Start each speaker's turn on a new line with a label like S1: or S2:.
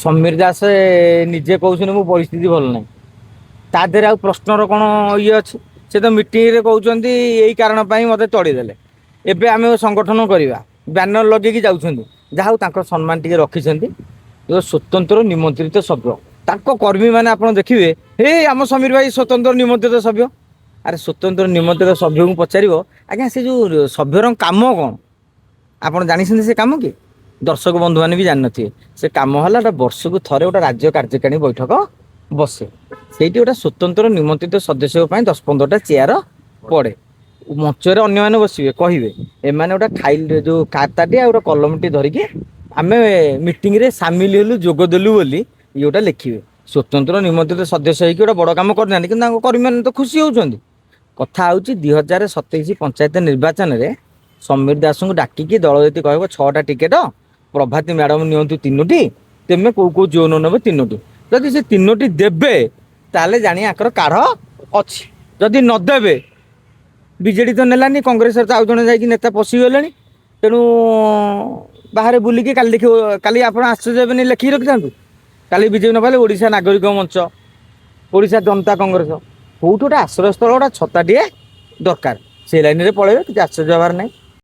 S1: ସମୀର ଦାସ ନିଜେ କହୁଛନ୍ତି ମୁଁ ପରିସ୍ଥିତି ଭଲ ନାହିଁ। ତା ଦେହରେ ଆଉ ପ୍ରଶ୍ନର କ'ଣ ଇଏ ଅଛି? ସେ ତ ମିଟିଂରେ କହୁଛନ୍ତି ଏଇ କାରଣ ପାଇଁ ମୋତେ ତଡ଼ିଦେଲେ। ଏବେ ଆମେ ସଂଗଠନ କରିବା, ବ୍ୟାନର ଲଗେଇକି ଯାଉଛନ୍ତି। ଯାହା ହଉ ତାଙ୍କ ସମ୍ମାନ ଟିକେ ରଖିଛନ୍ତି। ସ୍ୱତନ୍ତ୍ର ନିମନ୍ତ୍ରିତ ସଭ୍ୟ ତାଙ୍କ କର୍ମୀ ମାନେ ଆପଣ ଦେଖିବେ, ହେ ଆମ ସମୀର ଭାଇ ସ୍ୱତନ୍ତ୍ର ନିମନ୍ତ୍ରିତ ସଭ୍ୟ। ଆରେ ସ୍ୱତନ୍ତ୍ର ନିମନ୍ତ୍ରିତ ସଭ୍ୟଙ୍କୁ ପଚାରିବ, ଆଜ୍ଞା ସେ ଯୋଉ ସଭ୍ୟର କାମ କ'ଣ ଆପଣ ଜାଣିଛନ୍ତି? ସେ କାମ କି ଦର୍ଶକ ବନ୍ଧୁ ମାନେ ବି ଜାଣିନଥିବେ। ସେ କାମ ହେଲା ଗୋଟେ ବର୍ଷକୁ ଥରେ ଗୋଟେ ରାଜ୍ୟ କାର୍ଯ୍ୟକାରିଣୀ ବୈଠକ ବସେ। ସେଇଠି ଗୋଟେ ସ୍ୱତନ୍ତ୍ର ନିମନ୍ତ୍ରିତ ସଦସ୍ୟଙ୍କ ପାଇଁ 10-15ଟା ଚେୟାର ପଡେ। ମଞ୍ଚରେ ଅନ୍ୟମାନେ ବସିବେ, କହିବେ ଏମାନେ ଗୋଟେ ଫାଇଲ ଯୋଉ ଖାତାଟିଏ ଆଉ ଗୋଟେ କଲମଟି ଧରିକି ଆମେ ମିଟିଂ ରେ ସାମିଲ ହେଲୁ, ଯୋଗ ଦେଲୁ ବୋଲି ଇଏ ଗୋଟେ ଲେଖିବେ। ସ୍ୱତନ୍ତ୍ର ନିମନ୍ତ୍ରିତ ସଦସ୍ୟ ହେଇକି ଗୋଟେ ବଡ କାମ କରିନାହାନ୍ତି, କିନ୍ତୁ ତାଙ୍କ କର୍ମୀମାନେ ତ ଖୁସି ହଉଛନ୍ତି। କଥା ହଉଛି 2027 ପଞ୍ଚାୟତ ନିର୍ବାଚନରେ ସମୀର ଦାସଙ୍କୁ ଡାକିକି ଦଳ ଯଦି କହିବ 6ଟା ଟିକେଟ, ପ୍ରଭାତୀ ମ୍ୟାଡମ ନିଅନ୍ତୁ 3ଟି, ତେମେ କୋଉ କୋଉ ଜୋନ ନେବ 3ଟି। ଯଦି ସେ 3ଟି ଦେବେ ତାହେଲେ ଜାଣି ଆଙ୍କର କାଢ ଅଛି। ଯଦି ନଦେବେ, ବିଜେଡି ତ ନେଲାନି, କଂଗ୍ରେସରେ ତ ଆଉ ଜଣେ ଯାଇକି ନେତା ପଶିଗଲେଣି। ତେଣୁ ବାହାରେ ବୁଲିକି କାଲି ଦେଖିବ, କାଲି ଆପଣ ଆଶ୍ଚର୍ଯ୍ୟ ହେବେନି, ଲେଖିକି ରଖିଥାନ୍ତୁ। କାଲି ବିଜେପି ନ ପାଇଲେ ଓଡିଶା ନାଗରିକ ମଞ୍ଚ, ଓଡିଶା ଜନତା କଂଗ୍ରେସ, କୋଉଠି ଗୋଟେ ଆଶ୍ରୟସ୍ଥଳ, ଗୋଟେ ଛତାଟିଏ ଦରକାର। ସେଇ ଲାଇନରେ ପଳେଇବେ, କିଛି ଆଶ୍ଚର୍ଯ୍ୟ ହବାର ନାହିଁ।